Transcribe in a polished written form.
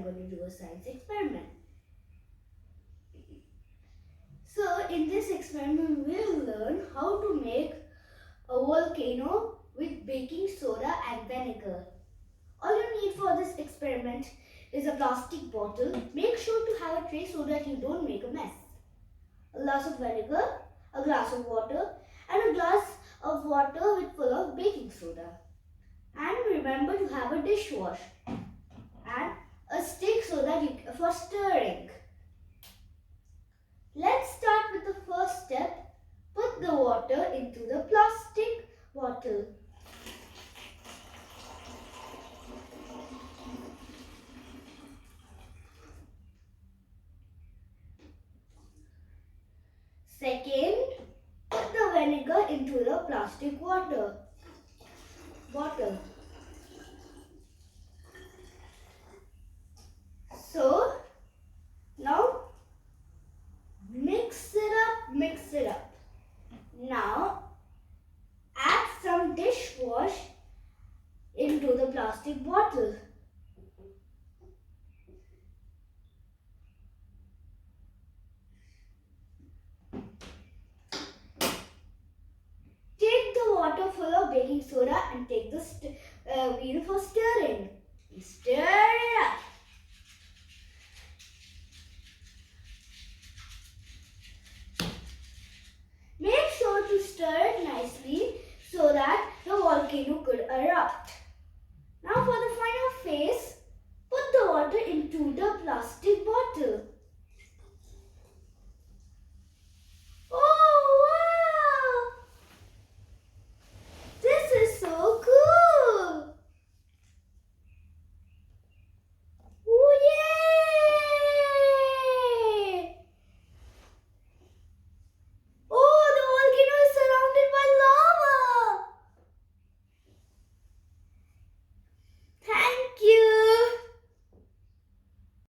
going to do a science experiment. So in this experiment, we'll learn how to make a volcano with baking soda and vinegar. All you need for this experiment is a plastic bottle. Make sure to have a tray so that you don't make a mess. A glass of vinegar, a glass of water, and a glass of water with full of baking soda. And remember to have a dishwash and a stick so that for stirring. Let's start with the first step. Put the water into the plastic bottle. Second, put the vinegar into the plastic water bottle. So, now mix it up. Now, add some dishwash into the plastic bottle. Take the water full of baking soda and take the wheel for stirring. Stir it up. Make sure to stir it nicely so that the volcano could erupt.